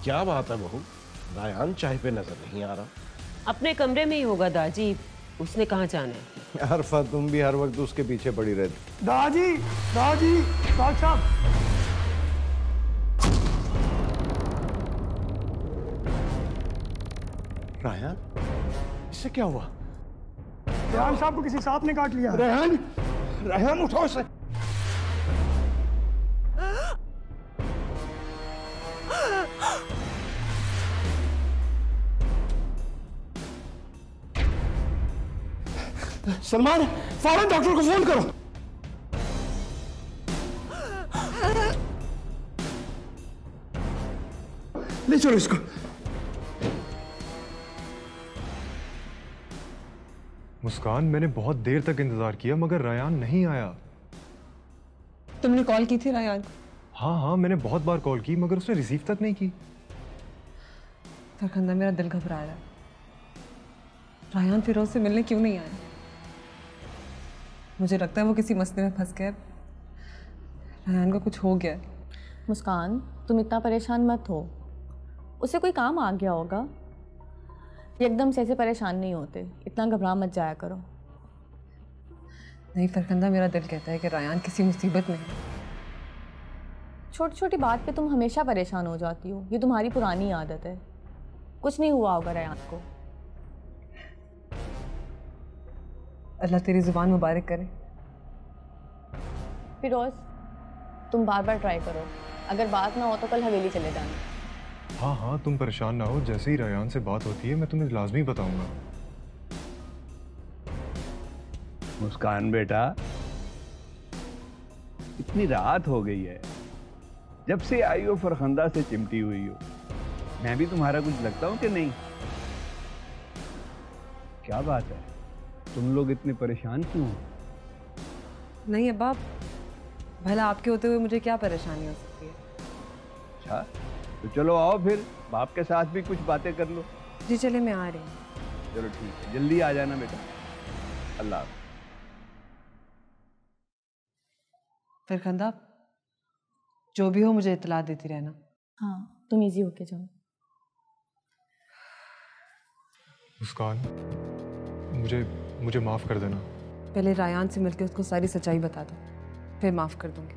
क्या बात है बहू, रायान चाय पे नजर नहीं आ रहा। अपने कमरे में ही होगा दाजी, उसने कहाँ जाना है। अरफा तुम भी हर वक्त उसके पीछे पड़ी रहती। दादी दादी डॉक्टर साहब। रायान, इससे क्या हुआ? रेहान साहब को किसी सांप ने काट लिया। रेहान, रेहान उठाओ इसे। सलमान, फौरन डॉक्टर को फोन करो। ले चलो इसको। मुस्कान, मैंने बहुत देर तक इंतजार किया मगर रायान नहीं आया। तुमने कॉल की थी रायान को? हाँ, मैंने बहुत बार कॉल की मगर उसने रिसीव तक नहीं की। फरखंदा, मेरा दिल घबरा रहा है। रायान फिरोज से मिलने क्यों नहीं आया? मुझे लगता है वो किसी मसले में फंस गया। रायान को कुछ हो गया। मुस्कान, तुम इतना परेशान मत हो, उसे कोई काम आ गया होगा। एकदम से ऐसे परेशान नहीं होते, इतना घबरा मत जाया करो। नहीं फरखंदा, मेरा दिल कहता है कि रायान किसी मुसीबत में है। छोटी छोटी बात पे तुम हमेशा परेशान हो जाती हो, ये तुम्हारी पुरानी आदत है। कुछ नहीं हुआ होगा रायान को। अल्लाह तेरी जुबान मुबारक करे। फिरोज, तुम बार बार ट्राई करो, अगर बात ना हो तो कल हवेली चले जाना। हाँ, तुम परेशान ना हो, जैसे ही रायान से बात होती है मैं तुम्हें लाजमी बताऊंगा। मुस्कान बेटा, इतनी रात हो गई है, जब से आई हो फरखंदा से चिमटी हुई हो। मैं भी तुम्हारा कुछ लगता हूं कि नहीं? क्या बात है, तुम लोग इतने परेशान क्यों हो? नहीं अब्बा, भला आपके होते हुए मुझे क्या परेशानी हो सकती है? अच्छा, तो चलो आओ फिर बाप के साथ भी कुछ बातें कर लो। जी चले, मैं आ रही हूँ। चलो ठीक है, जल्दी आ जाना बेटा। अल्लाह हाफ़िज़। फरखंदा, जो भी हो मुझे इत्तला देती रहना। हाँ, तुम इजी होके जाओ। मुस्कान, मुझे माफ कर देना। पहले रायान से मिलकर उसको सारी सच्चाई बता दो, फिर माफ कर दूंगी।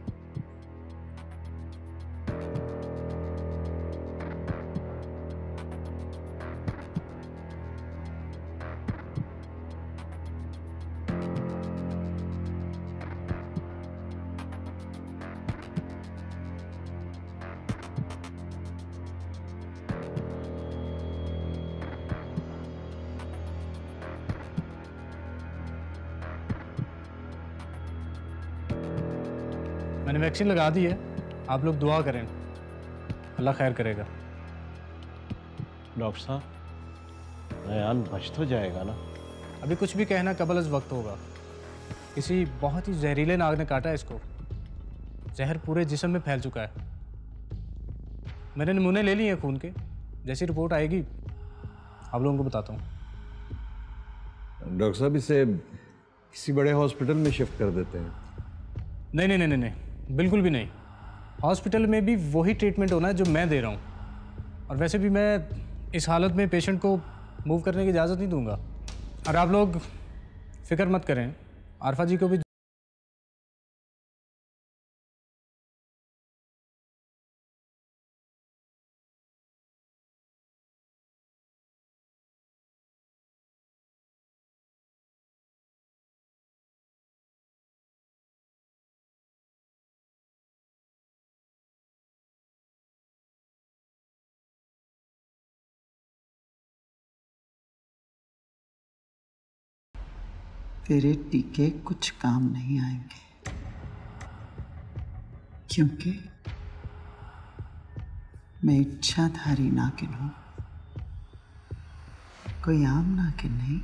मैंने वैक्सीन लगा दी है, आप लोग दुआ करें, अल्लाह खैर करेगा। डॉक्टर साहब, रायान बच तो जाएगा ना? अभी कुछ भी कहना कबल अज़ वक्त होगा। किसी बहुत ही जहरीले नाग ने काटा है इसको, जहर पूरे जिस्म में फैल चुका है। मैंने नमूने ले लिए हैं खून के, जैसी रिपोर्ट आएगी आप लोगों को बताता हूँ। डॉक्टर साहब, इसे किसी बड़े हॉस्पिटल में शिफ्ट कर देते हैं। नहीं, बिल्कुल भी नहीं। हॉस्पिटल में भी वही ट्रीटमेंट होना है जो मैं दे रहा हूँ, और वैसे भी मैं इस हालत में पेशेंट को मूव करने की इजाज़त नहीं दूंगा। और आप लोग फिक्र मत करें, आरफा जी को भी तेरे टीके कुछ काम नहीं आएंगे, क्योंकि मैं इच्छाधारी नागिन हूं, कोई आम नागिन नहीं।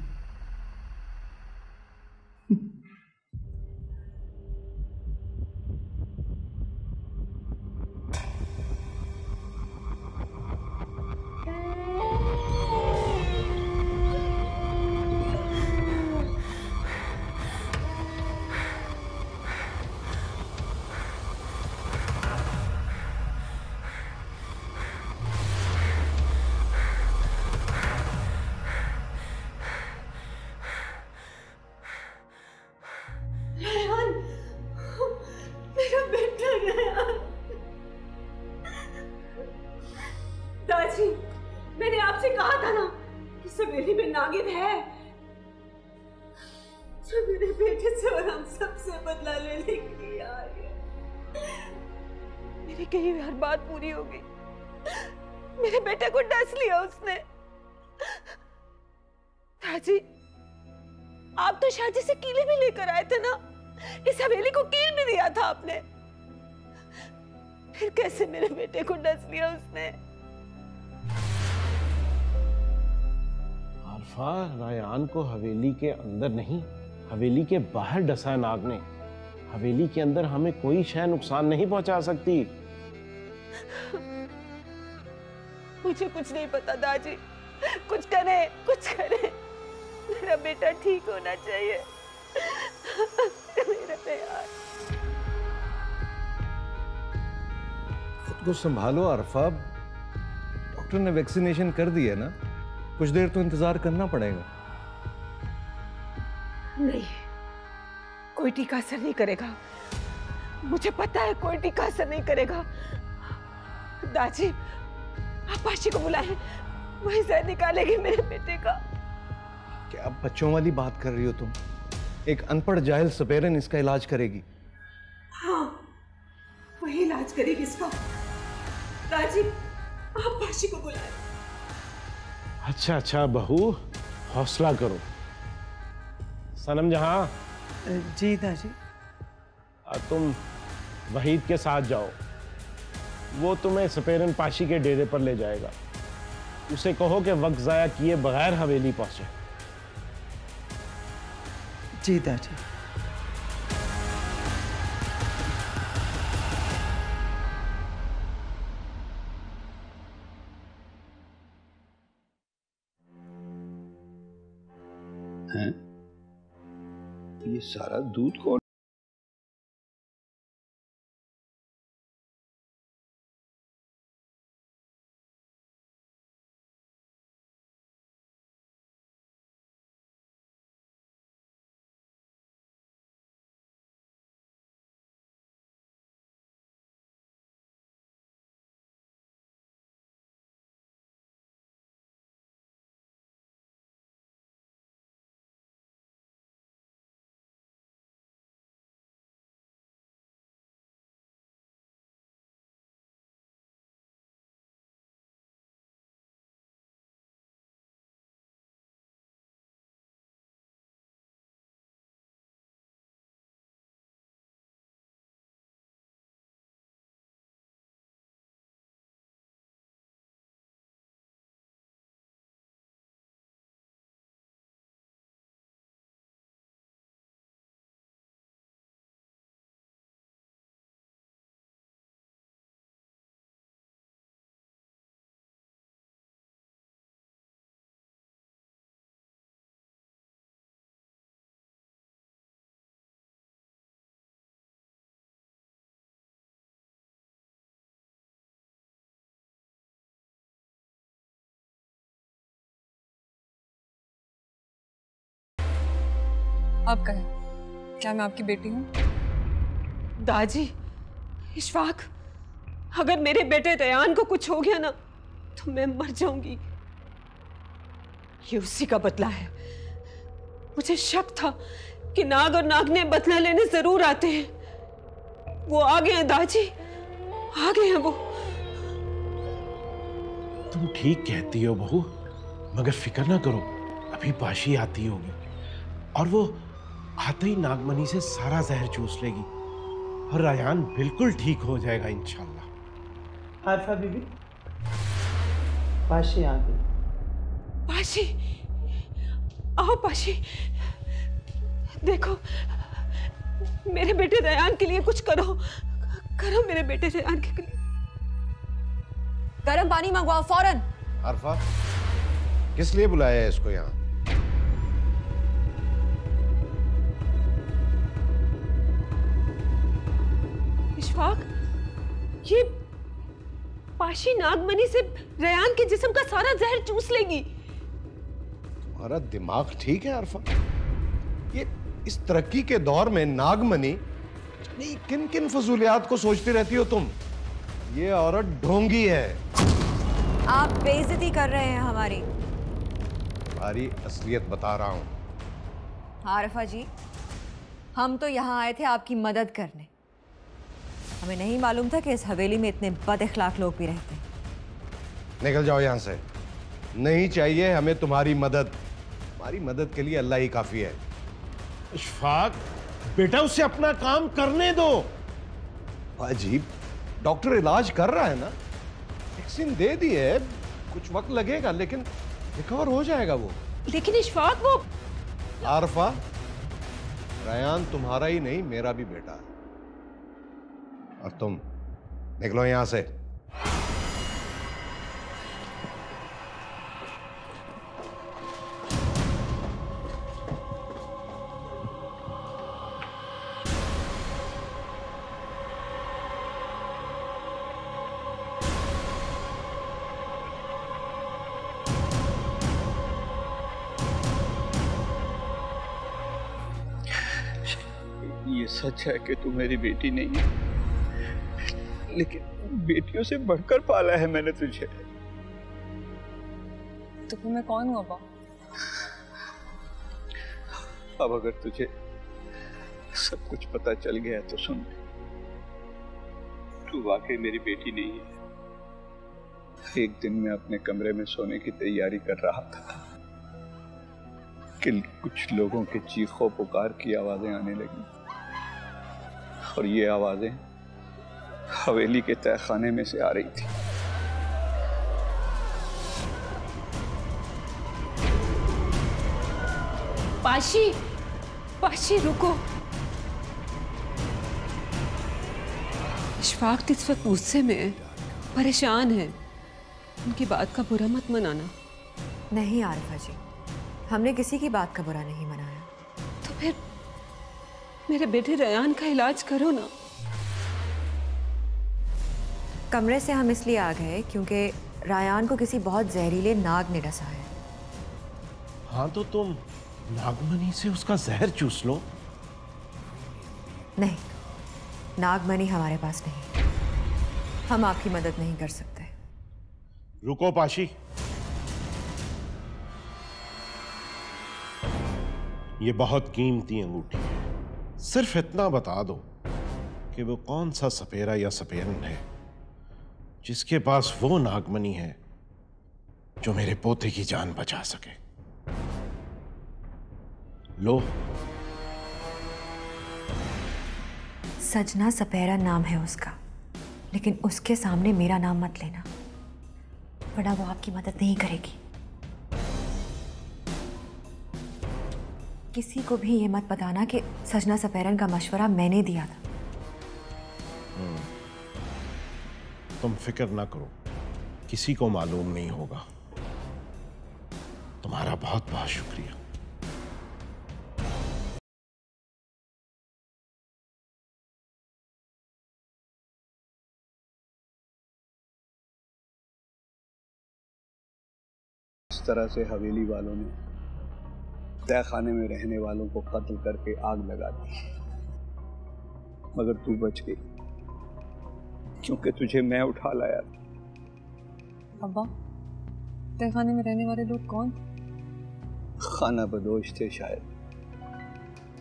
नागिन है जो मेरे बेटे से और हम सब से बदला लेने के लिए आ रही है। मेरी कही हर बात पूरी हो गई। मेरे बेटे को डस लिया उसने। ताजी, आप तो शादी से कीले भी लेकर आए थे ना? इस हवेली को कील भी दिया था आपने, फिर कैसे मेरे बेटे को डस लिया उसने? आरफा, रायान को हवेली के अंदर नहीं, हवेली के बाहर डसा है नाग ने। हवेली के अंदर हमें कोई शय नुकसान नहीं पहुंचा सकती। मुझे कुछ नहीं पता दादी, कुछ करे, कुछ करे। मेरा बेटा ठीक होना चाहिए। मेरा प्यार। खुद को संभालो आरफा, डॉक्टर ने वैक्सीनेशन कर दी है ना, कुछ देर तो इंतजार करना पड़ेगा। नहीं, कोई टीका असर नहीं करेगा। मुझे पता है कोई टीका असर नहीं करेगा। दादी, आप पाशी को बुलाएं, वही जहर निकालेगी मेरे बेटे का। क्या बच्चों वाली बात कर रही हो तुम? एक अनपढ़ जाहिल सपेरन इसका इलाज करेगी। हाँ, वही इलाज करेगी इसका। दादी, आप पाशी को बुलाएं। अच्छा अच्छा बहू, हौसला करो। सनम जहां, जी दादी। तुम वहीद के साथ जाओ, वो तुम्हें सपेरन पाशी के डेरे पर ले जाएगा। उसे कहो कि वक्त जाया किए बगैर हवेली पहुंचे। जी दादी। हैं? ये सारा दूध कौन? आप कहें, क्या मैं आपकी बेटी हूँ? दादी, इशफाक, अगर मेरे बेटे रयान को कुछ हो गया ना तो मैं मर जाऊंगी। ये उसी का बदला है। मुझे शक था कि नाग और नागने बदला लेने जरूर आते हैं। वो आ गए हैं दादी, आ गए हैं वो। तुम ठीक कहती हो बहू, मगर फिक्र ना करो, अभी पाशी आती होगी और वो आते ही नागमणि से सारा जहर चूस लेगी और रायान बिल्कुल ठीक हो जाएगा इंशाल्लाह। आरफा बीबी, पाशी आ गई। पाशी, आओ पाशी। देखो, मेरे बेटे रयान के लिए कुछ करो, करो मेरे बेटे रयान के लिए। गर्म पानी मंगवाओ फौरन। आरफा, किस लिए बुलाया है इसको यहाँ? इशफाक, ये पाशी नागमणि से रयान के जिस्म का सारा जहर चूस लेगी। तुम्हारा दिमाग ठीक है आरफा? ये इस तरक्की के दौर में नागमणि, किन किन फजूलियात को सोचती रहती हो तुम? ये औरत ढोंगी है। आप बेइज्जती कर रहे हैं हमारी। तुम्हारी असलियत बता रहा हूं। आरिफा जी, हम तो यहाँ आए थे आपकी मदद करने। हमें नहीं मालूम था कि इस हवेली में इतने बदअखलाक लोग भी रहते हैं। निकल जाओ यहां से। नहीं चाहिए हमें तुम्हारी मदद। हमारी मदद के लिए अल्लाह ही काफी है। इशफाक बेटा, उसे अपना काम करने दो। अजीब, डॉक्टर इलाज कर रहा है ना, वैक्सीन दे दी है, कुछ वक्त लगेगा लेकिन रिकवर हो जाएगा वो। लेकिन इशफाक वो आरफा, रयान तुम्हारा ही नहीं मेरा भी बेटा है। और तुम निकलो यहां से। ये सच है कि तू मेरी बेटी नहीं है, लेकिन बेटियों से बढ़कर पाला है मैंने तुझे। तो फिर मैं कौन हूँ अब्बा? अब अगर तुझे सब कुछ पता चल गया तो सुन, तू वाकई मेरी बेटी नहीं है। एक दिन मैं अपने कमरे में सोने की तैयारी कर रहा था कि कुछ लोगों के चीखों पुकार की आवाजें आने लगी, और ये आवाजें हवेली के तहखाने में से आ रही थी। पाशी, पाशी रुको। इशफाक इस वक्त गुस्से में है, परेशान है। उनकी बात का बुरा मत मनाना। नहीं आरिफा जी, हमने किसी की बात का बुरा नहीं मनाया। तो फिर मेरे बेटे रयान का इलाज करो ना। कमरे से हम इसलिए आ गए क्योंकि रायान को किसी बहुत जहरीले नाग ने डसा है। हाँ तो तुम नागमणि से उसका जहर चूस लो। नहीं, नागमणि हमारे पास नहीं, हम आपकी मदद नहीं कर सकते। रुको पाशी, ये बहुत कीमती अंगूठी है। सिर्फ इतना बता दो कि वो कौन सा सपेरा या सपेरन है जिसके पास वो नागमणि है जो मेरे पोते की जान बचा सके। लो। सजना सपेरा नाम है उसका, लेकिन उसके सामने मेरा नाम मत लेना, वरना वो आपकी मदद नहीं करेगी। किसी को भी ये मत बताना कि सजना सपेरन का मशवरा मैंने दिया था। तुम फिक्र ना करो, किसी को मालूम नहीं होगा। तुम्हारा बहुत बहुत शुक्रिया। इस तरह से हवेली वालों ने तहखाने में रहने वालों को कत्ल करके आग लगा दी, मगर तू बच गई क्योंकि तुझे मैं उठा लाया। अब्बा, तहखाने में रहने वाले लोग कौन? खाना बदोश थे शायद,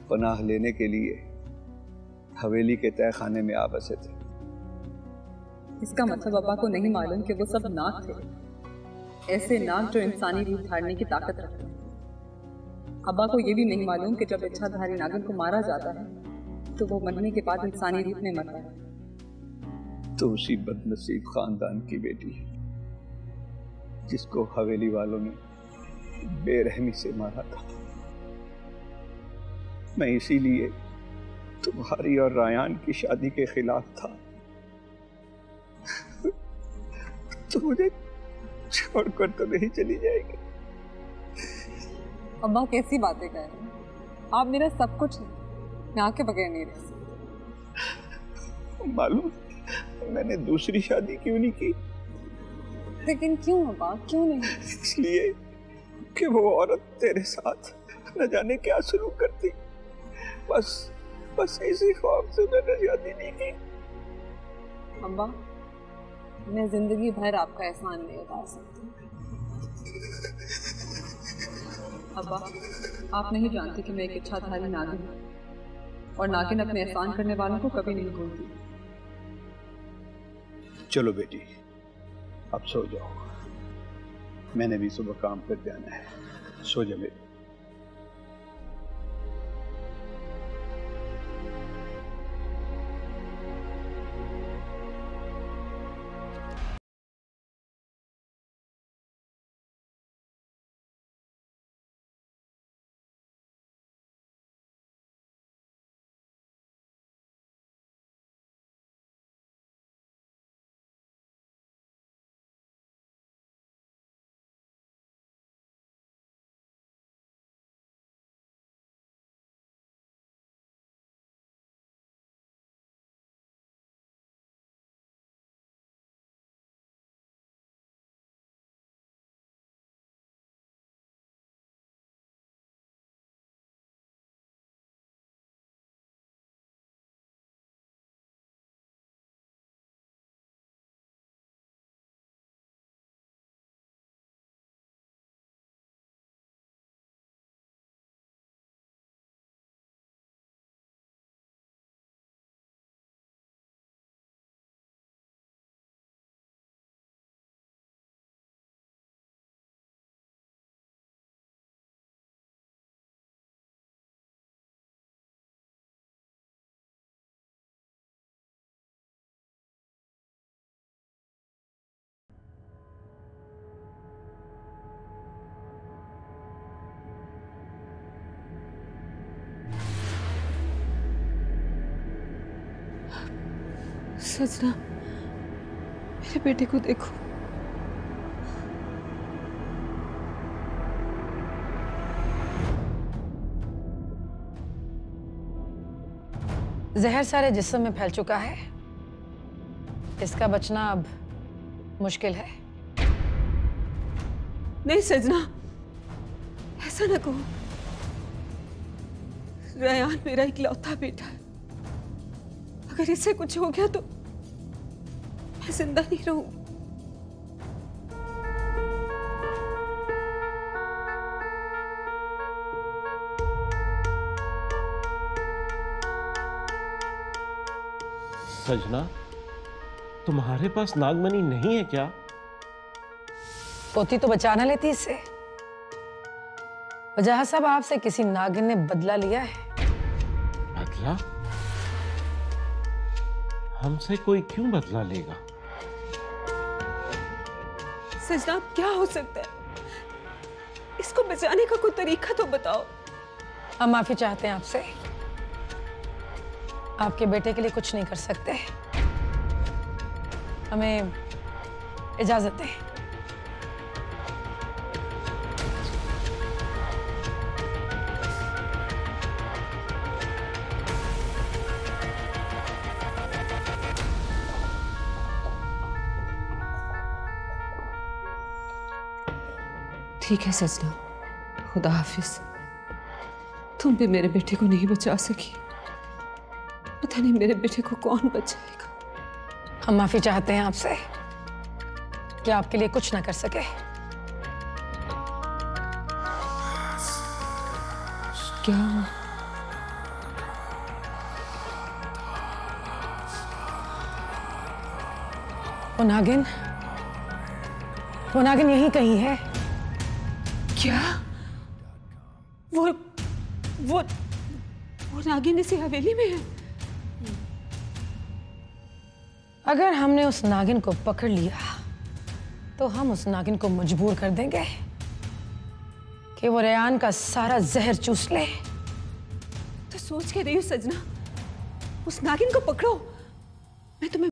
पनाह लेने के लिए हवेली के तहखाने में आ बसे थे। इसका मतलब अब्बा को नहीं मालूम कि वो सब नाग थे, ऐसे नाग जो इंसानी रूप धारने की ताकत रखते हैं। अब्बा को ये भी नहीं मालूम कि जब इच्छाधारी नागिन को मारा जाता है तो वो मरने के बाद इंसानी रूप में मरता है। तो उसी बदनसीब खानदान की बेटी है जिसको हवेली वालों ने बेरहमी से मारा था। मैं इसीलिए तुम्हारी और रायान की शादी के खिलाफ था। तो मुझे छोड़कर तो नहीं चली जाएगी। अब्बा कैसी बातें कर रहे हैं आप? मेरा सब कुछ है, मैं आपके बगैर नहीं रह सकती। मालूम मैंने दूसरी शादी क्यों नहीं की? लेकिन क्यों अब्बा, क्यों नहीं? इसलिए कि वो औरत तेरे साथ न जाने क्या शुरू करती। बस इसी ख्वाब से मैंने शादी नहीं की। अब्बा, मैं जिंदगी भर आपका एहसान नहीं उतार सकती। अब्बा, आप नहीं जानते कि मैं एक इच्छाधारी नागिन हूँ और नागिन अपने एहसान करने वालों को कभी नहीं भूलती। चलो बेटी, अब सो जाओ, मैंने भी सुबह काम पर जाना है। सो जा बेटी। सजना, मेरे बेटे को देखो। जहर सारे जिस्म में फैल चुका है, इसका बचना अब मुश्किल है। नहीं सजना, ऐसा ना कहो। रयान मेरा इकलौता बेटा है, अगर इससे कुछ हो गया तो मैं जिंदा नहीं रहूंगी। सजना, तुम्हारे पास नागमणि नहीं है क्या? पोती तो बचा ना लेती इससे। वजह साहब, आपसे किसी नागिन ने बदला लिया है। बदला? हमसे कोई क्यों बदला लेगा? सजना, क्या हो सकता है? इसको बचाने का कोई तरीका तो बताओ। हम माफी चाहते हैं आपसे, आपके बेटे के लिए कुछ नहीं कर सकते। हमें इजाजत दें। ठीक है सजना, खुदा हाफिज। तुम भी मेरे बेटे को नहीं बचा सकी, पता नहीं मेरे बेटे को कौन बचाएगा। हम माफी चाहते हैं आपसे कि आपके लिए कुछ ना कर सके। क्या हुआ? वो नागिन यहीं कहीं है। क्या? वो नागिन इसी हवेली में है? अगर हमने उस नागिन को पकड़ लिया तो हम उस नागिन को मजबूर कर देंगे कि वो रेयान का सारा जहर चूस ले। तो सोच के रही हूँ सजना, उस नागिन को पकड़ो, मैं तुम्हें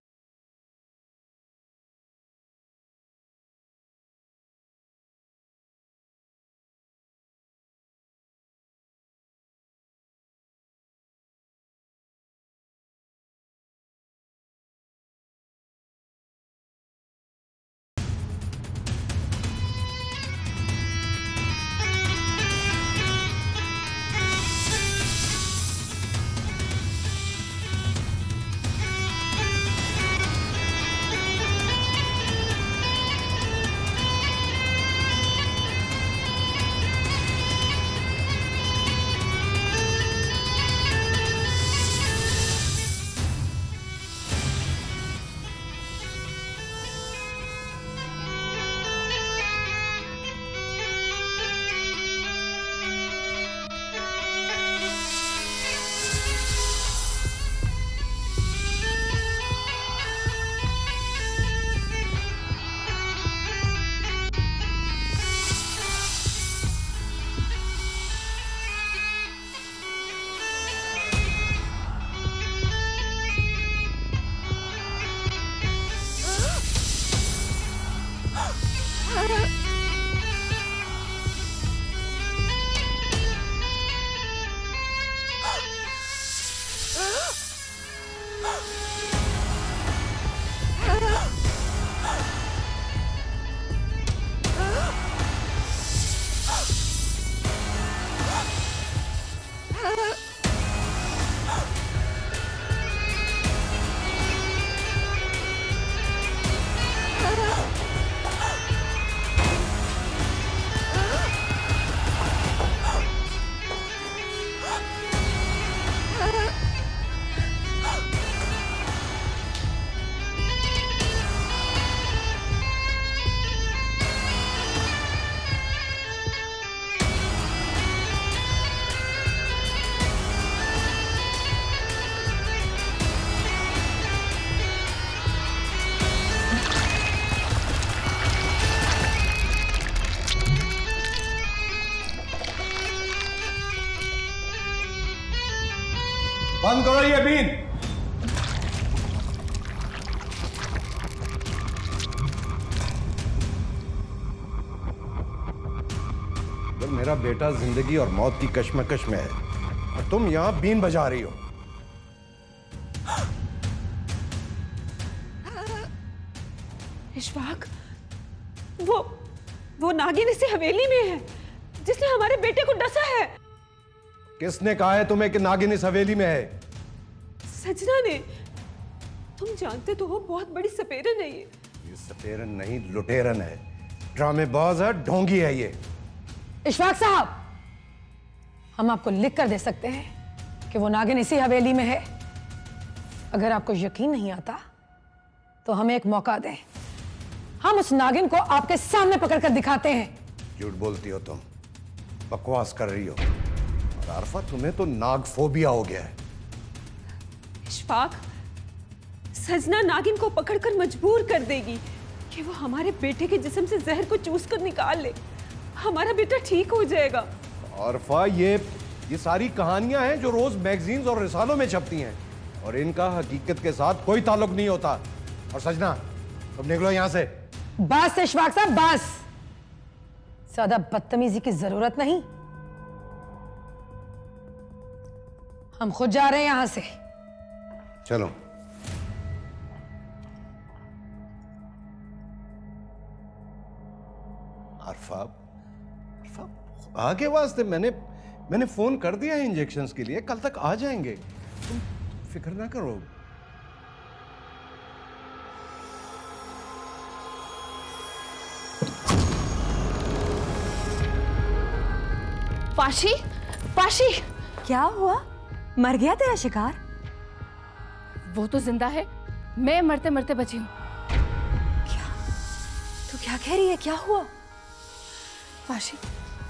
बंद करो ये बीन। जब मेरा बेटा जिंदगी और मौत की कश्मकश में है और तुम यहां बीन बजा रही हो। इशफाक, वो नागिन इसी हवेली में है जिसने हमारे बेटे को डसा है। किसने कहा है तुम्हें कि नागिन इस हवेली में है? सजना ने। तुम जानते तो हो बहुत बड़ी सपेरन है ये। ये सपेरन नहीं, लुटेरन है, ड्रामेबाज है, ढोंगी है ये। इशफाक साहब, हम आपको लिख कर दे सकते हैं कि वो नागिन इसी हवेली में है। अगर आपको यकीन नहीं आता तो हमें एक मौका दें, हम उस नागिन को आपके सामने पकड़कर दिखाते हैं। झूठ बोलती हो तुम, बकवास कर रही हो। और आरफा, तुम्हें तो नाग फोबिया हो गया है। इशफाक, सजना नागिन को पकड़कर मजबूर कर देगी कि वो हमारे बेटे के जिस्म से जहर को चूस कर निकाल ले। हमारा बेटा ठीक हो जाएगा। आरफा, ये सारी कहानियां हैं जो रोज मैगजीन्स और रिसालों में छपती हैं और इनका हकीकत के साथ कोई ताल्लुक नहीं होता। और सजना, तुम निकलो यहां से। बस इशफाक साहब, बस। ज्यादा बदतमीजी की जरूरत नहीं। हम खुद जा रहे हैं यहां से। चलो। आरफा, आगे वास्ते मैंने फोन कर दिया है इंजेक्शंस के लिए, कल तक आ जाएंगे, तुम फिक्र ना करो। पाशी, पाशी, क्या हुआ? मर गया तेरा शिकार? वो तो जिंदा है, मैं मरते मरते बची हूँ। क्या? तू क्या कह रही है? क्या हुआ? पाशी,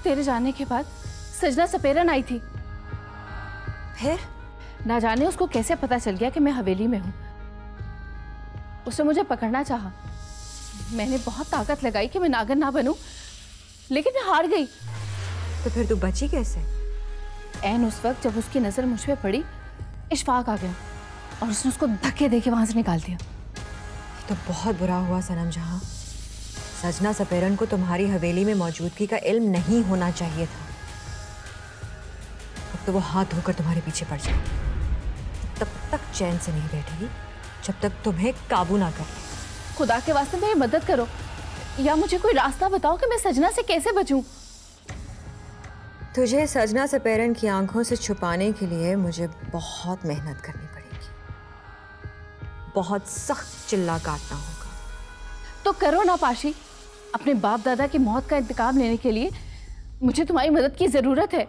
तेरे जाने के बाद सजना सपेरन आई थी। फिर? ना जाने उसको कैसे पता चल गया कि मैं हवेली में हूँ। उसने मुझे पकड़ना चाहा। मैंने बहुत ताकत लगाई कि मैं नागिन ना बनूं, लेकिन मैं हार गई। तो फिर तू बची कैसे? ऐन उस वक्त जब उसकी नजर मुझ पे पड़ी, इशफाक आ गया और उसने उसको धक्के देके वहां से निकाल दिया। तो बहुत बुरा हुआ सनम जहां। सजना सपेरन को तुम्हारी हवेली में मौजूदगी का इल्म नहीं होना चाहिए था। अब तो वो हाथ धोकर तुम्हारे पीछे पड़ जाएगी। तब तक चैन से नहीं बैठेगी जब तक तुम्हें काबू ना कर ले। खुदा के वास्ते मेरी मदद करो, या मुझे कोई रास्ता बताओ कि मैं सजना से कैसे बचूं। तुझे सजना सपेरन की आंखों से छुपाने के लिए मुझे बहुत मेहनत करनी पड़ेगी। बहुत सख्त चिल्ला काटना होगा। तो करो ना पाशी। अपने बाप दादा की मौत का इंतकाम लेने के लिए मुझे तुम्हारी मदद की जरूरत है,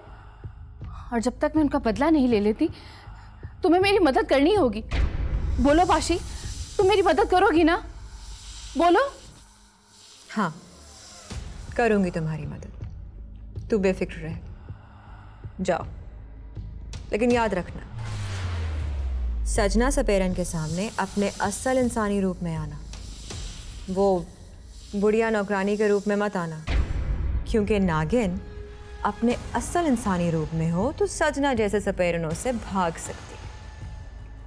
और जब तक मैं उनका बदला नहीं ले लेती तुम्हें मेरी मदद करनी होगी। बोलो पाशी, तुम मेरी मदद करोगी ना? बोलो। हाँ, करूंगी तुम्हारी मदद, तू बेफिक्र रह। जाओ, लेकिन याद रखना, सजना सपेरन के सामने अपने असल इंसानी रूप में आना। वो बुढ़िया नौकरानी के रूप में मत आना, क्योंकि नागिन अपने असल इंसानी रूप में हो तो सजना जैसे सपेरनों से भाग सकती है,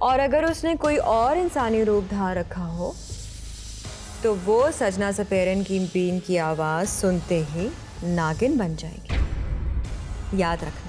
और अगर उसने कोई और इंसानी रूप धार रखा हो तो वो सजना सपेरन की बीन की आवाज़ सुनते ही नागिन बन जाएगी। याद रखना।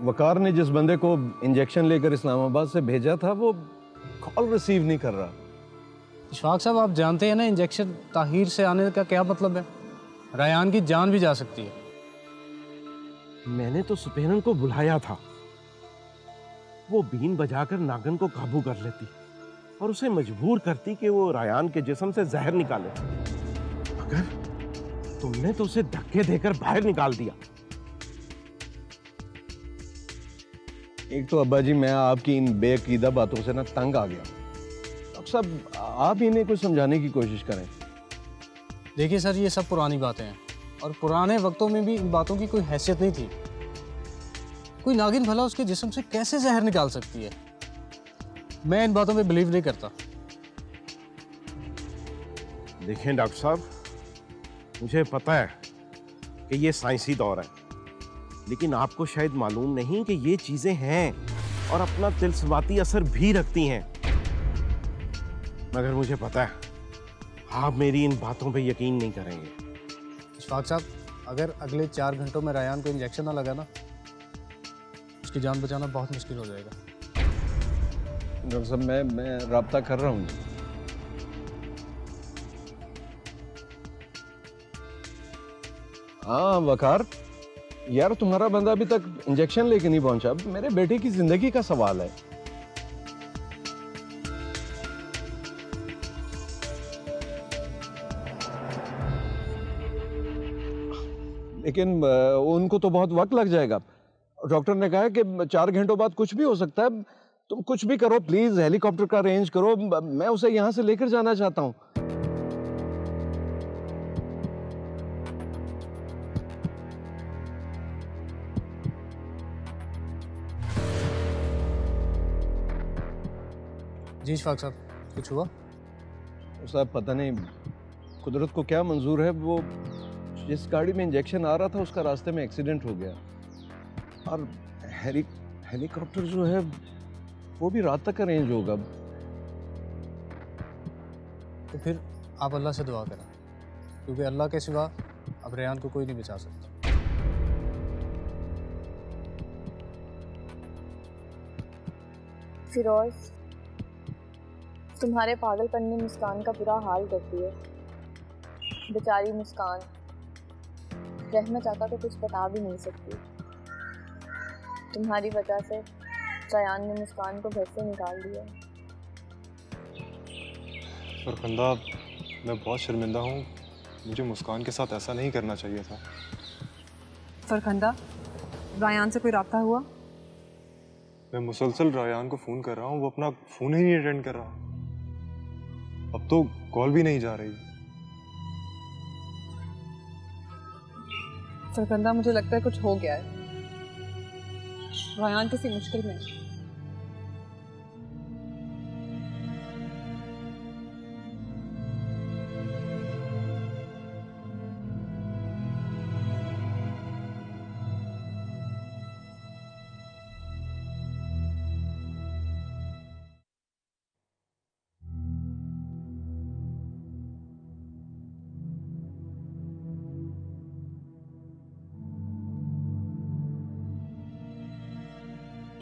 वकार ने जिस बंदे को इंजेक्शन लेकर इस्लामाबाद से भेजा था वो कॉल रिसीव नहीं कर रहा। इशफाक साहब, आप जानते हैं ना इंजेक्शन ताहिर से आने का क्या मतलब है? रायान की जान भी जा सकती है। मैंने तो सपेरन को बुलाया था, वो बीन बजाकर नागिन को काबू कर लेती और उसे मजबूर करती कि वो रायान के जिस्म से जहर निकाले, मगर तुमने तो उसे धक्के देकर बाहर निकाल दिया। एक तो अब्बा जी मैं आपकी इन बेअकीदा बातों से ना तंग आ गया। डॉक्टर साहब आप इन्हें कुछ समझाने की कोशिश करें। देखिए सर, ये सब पुरानी बातें हैं और पुराने वक्तों में भी इन बातों की कोई हैसियत नहीं थी। कोई नागिन भला उसके जिस्म से कैसे जहर निकाल सकती है? मैं इन बातों में बिलीव नहीं करता। देखें डॉक्टर साहब, मुझे पता है कि ये साइंसी दौर है, लेकिन आपको शायद मालूम नहीं कि ये चीजें हैं और अपना तिलस्माती असर भी रखती हैं। मगर मुझे पता है आप मेरी इन बातों पे यकीन नहीं करेंगे। इशफाक साहब, अगर अगले 4 घंटों में रायान को इंजेक्शन ना लगा ना, उसकी जान बचाना बहुत मुश्किल हो जाएगा। डॉक्टर साहब मैं राब्ता कर रहा हूँ। हाँ वकार, यार तुम्हारा बंदा अभी तक इंजेक्शन लेके नहीं पहुंचा। मेरे बेटे की जिंदगी का सवाल है। लेकिन उनको तो बहुत वक्त लग जाएगा। डॉक्टर ने कहा है कि 4 घंटों बाद कुछ भी हो सकता है। तुम कुछ भी करो प्लीज, हेलीकॉप्टर का अरेंज करो। मैं उसे यहां से लेकर जाना चाहता हूं। जी इशफाक साहब, कुछ हुआ? साहब पता नहीं कुदरत को क्या मंजूर है, वो जिस गाड़ी में इंजेक्शन आ रहा था उसका रास्ते में एक्सीडेंट हो गया और हेलीकॉप्टर जो है वो भी रात तक अरेंज होगा। तो फिर आप अल्लाह से दुआ करें, क्योंकि अल्लाह के सिवा अब रेहान को कोई नहीं बचा सकता। फिरोज, तुम्हारे पागलपन ने मुस्कान का बुरा हाल कर दिया। बेचारी मुस्कान रहना चाहता तो कुछ बता भी नहीं सकती। तुम्हारी वजह से रयान ने मुस्कान को घर से निकाल दिया। फरखंदा, मैं बहुत शर्मिंदा हूँ। मुझे मुस्कान के साथ ऐसा नहीं करना चाहिए था। फरखंदा, रायान से कोई राब्ता हुआ? मैं मुसलसल रायान को फ़ोन कर रहा हूँ, वो अपना फ़ोन ही नहीं अटेंड कर रहा। अब तो कॉल भी नहीं जा रही। फरखंदा, मुझे लगता है कुछ हो गया है। रायान किसी मुश्किल में है।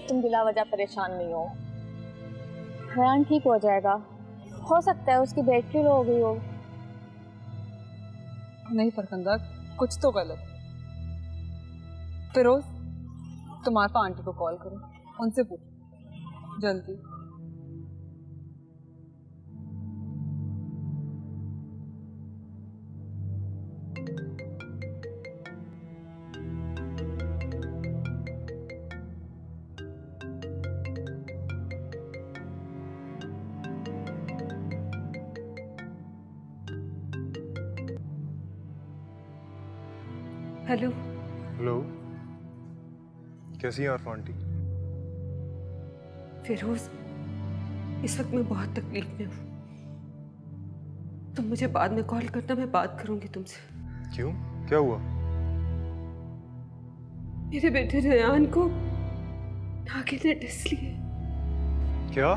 तुम बिला वजह परेशान नहीं हो। रयान ठीक हो जाएगा। हो सकता है उसकी बैटरी लो हो गई हो। नहीं फरखंदा, कुछ तो गलत। फिरोज, तुम आरफा आंटी को कॉल करो, उनसे पूछो जल्दी। हेलो। हेलो, कैसी हैं आरफा आंटी? फिरोज, इस वक्त मैं बहुत तकलीफ में हूँ। तुम मुझे बाद में कॉल करना, मैं बात करूंगी तुमसे। क्यों, क्या हुआ? मेरे बेटे रयान को नागिन ने डस लिया। क्या?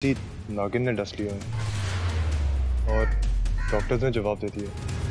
नागिन ने डस लिया है और डॉक्टर्स ने जवाब दे दिया।